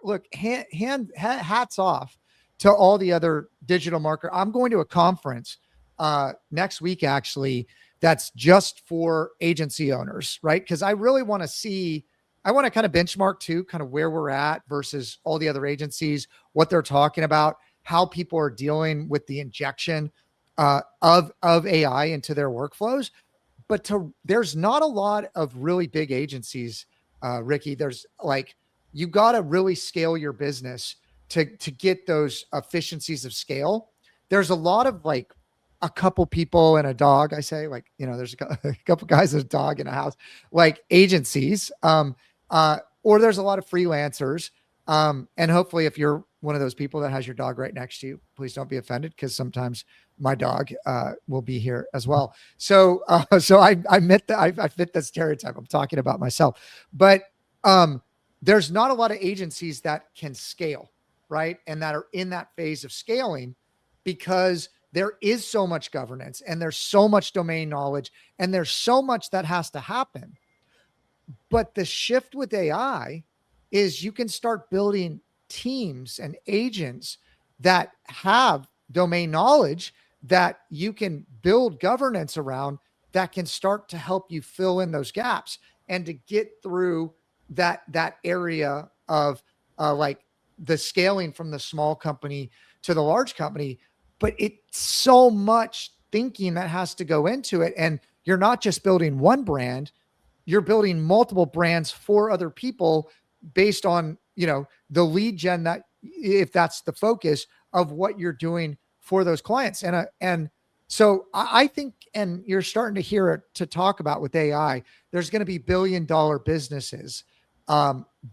look, hats off to all the other digital marketers. I'm going to a conference next week, actually, that's just for agency owners, right? Because I really want to see, I want to kind of benchmark too, kind of where we're at versus all the other agencies, what they're talking about, how people are dealing with the injection of AI into their workflows. But there's not a lot of really big agencies, Ricky. There's like, you got to really scale your business to get those efficiencies of scale. There's a lot of like a couple people and a dog. I say, like, there's a couple guys and a dog in a house, like agencies, or there's a lot of freelancers. And hopefully if you're one of those people that has your dog right next to you, please don't be offended, because sometimes my dog will be here as well. So I fit the stereotype. I'm talking about myself, but there's not a lot of agencies that can scale, right? And that are in that phase of scaling, because there is so much governance and there's so much domain knowledge and there's so much that has to happen. But the shift with AI is you can start building teams and agents that have domain knowledge that you can build governance around, that can start to help you fill in those gaps and to get through that area of like the scaling from the small company to the large company. But it's so much thinking that has to go into it. And you're not just building one brand, you're building multiple brands for other people based on, the lead gen, that if that's the focus of what you're doing for those clients. And so I think, and you're starting to hear it to talk about with AI, there's going to be $1 billion businesses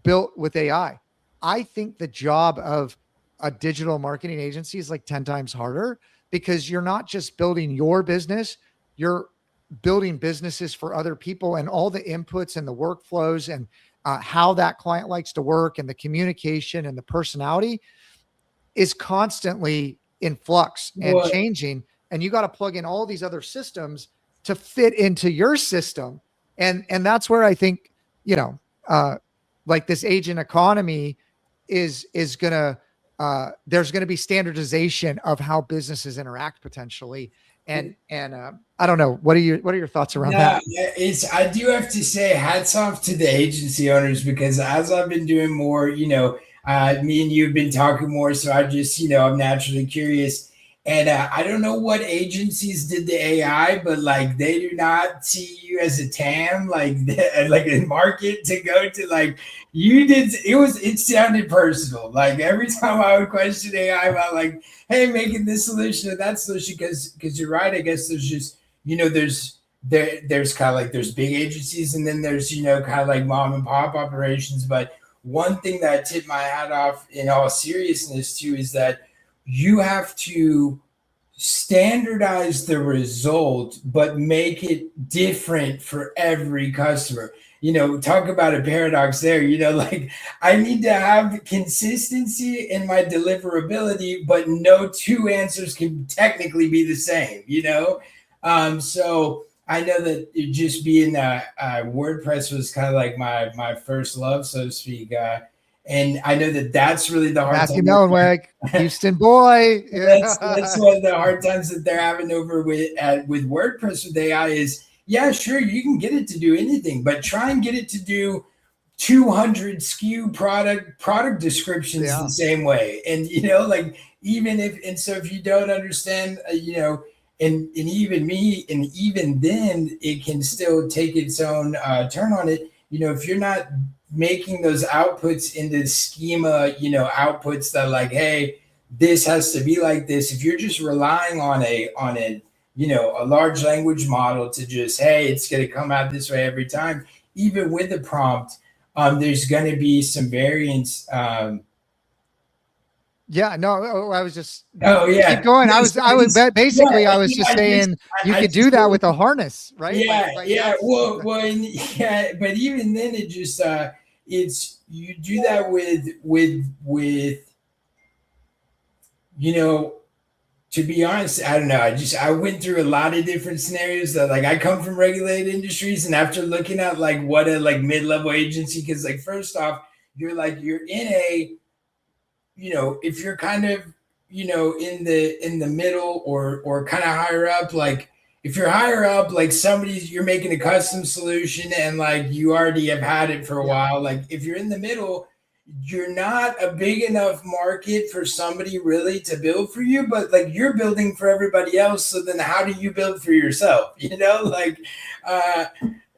built with AI. I think the job of a digital marketing agency is like 10 times harder, because you're not just building your business, you're building businesses for other people, and all the inputs and the workflows and how that client likes to work and the communication and the personality is constantly in flux and changing. And you got to plug in all these other systems to fit into your system. And that's where I think, like this agent economy is going to, there's going to be standardization of how businesses interact potentially. And I don't know, what are your thoughts around that? I do have to say hats off to the agency owners, because as I've been doing more, me and you have been talking more. So I just, I'm naturally curious. And I don't know what agencies did the AI, but like they do not see you as a TAM, like a market to go to. Like you did, it sounded personal. Like every time I would question AI about like, hey, making this solution or that solution, because you're right. I guess there's just, there's kind of like there's big agencies, and then there's kind of like mom and pop operations. But one thing that I tip my hat off in all seriousness too is that you have to standardize the result, but make it different for every customer. Talk about a paradox there. Like I need to have consistency in my deliverability, but no two answers can technically be the same. So I know that it just being WordPress was kind of like my first love, so to speak. And I know that that's really the hard Matthew Mellenweg, Houston boy. That's one of the hard times that they're having over with WordPress with AI is, yeah, sure, you can get it to do anything, but try and get it to do 200 SKU product descriptions the same way. And, like even if you don't understand, and even me, and even then it can still take its own turn on it. If you're not making those outputs into schema, outputs that like, hey, this has to be like this. If you're just relying on a large language model to just, hey, it's going to come out this way every time, even with the prompt, there's going to be some variance. Yeah, no, I was just, keep going. I was just saying you could do that with a harness, right? Yeah. But even then it just, you do that with, to be honest, I don't know. I went through a lot of different scenarios that like I come from regulated industries, and after looking at like what a like mid-level agency, because like first off, you're in a, if you're kind of, in the middle or kind of higher up, like if you're higher up, like you're making a custom solution and like you already have had it for a while. Like if you're in the middle, you're not a big enough market for somebody really to build for you, but like you're building for everybody else. So then how do you build for yourself?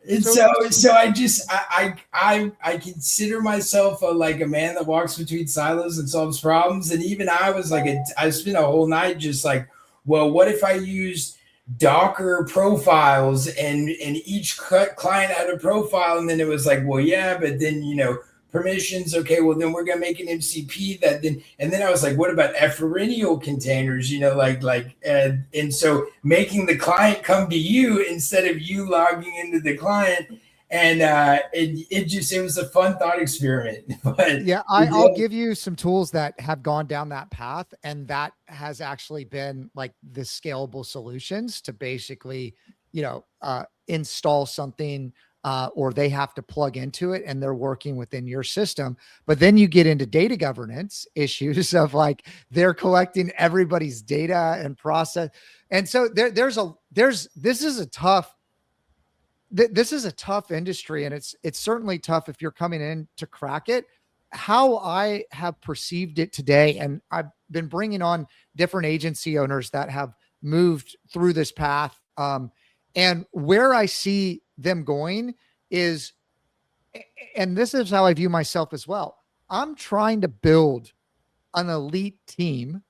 And so I consider myself a man that walks between silos and solves problems. And even I was like, I spent a whole night just like, well, what if I used Docker profiles and each client had a profile, and then it was like, well, yeah, but then permissions. Okay, well then we're gonna make an MCP that then, and then I was like, what about efferential containers? And so making the client come to you instead of you logging into the client, and it was a fun thought experiment. But yeah, I'll give you some tools that have gone down that path, and that has actually been like the scalable solutions to basically, install something. Or they have to plug into it and they're working within your system. But then you get into data governance issues of like they're collecting everybody's data and process. And so this is a tough industry, and it's certainly tough if you're coming in to crack it. How I have perceived it today, and I've been bringing on different agency owners that have moved through this path. And where I see them going is, and this is how I view myself as well, I'm trying to build an elite team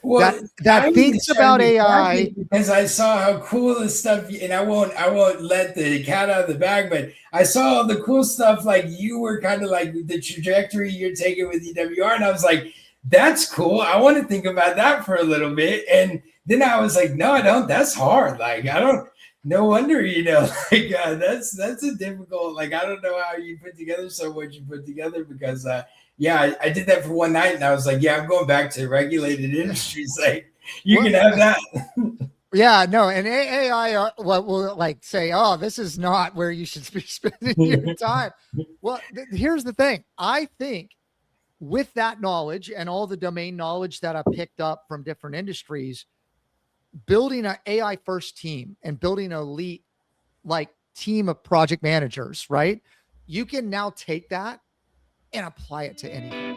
that thinks about AI. Because I saw how cool this stuff, and I won't let the cat out of the bag, but I saw all the cool stuff. Like you were kind of like the trajectory you're taking with EWR, and I was like, that's cool. I want to think about that for a little bit. And then I was like, no, I don't. That's hard. Like I don't. No wonder, that's a difficult. Like I don't know how you put together so much you put together, because I did that for one night, and I was like, yeah, I'm going back to regulated industries. Like you can have that. Yeah, no, and AI will like say, oh, this is not where you should be spending your time. Well, here's the thing. I think with that knowledge and all the domain knowledge that I've picked up from different industries, building an AI first team and building an elite like team of project managers, right? You can now take that and apply it to anything.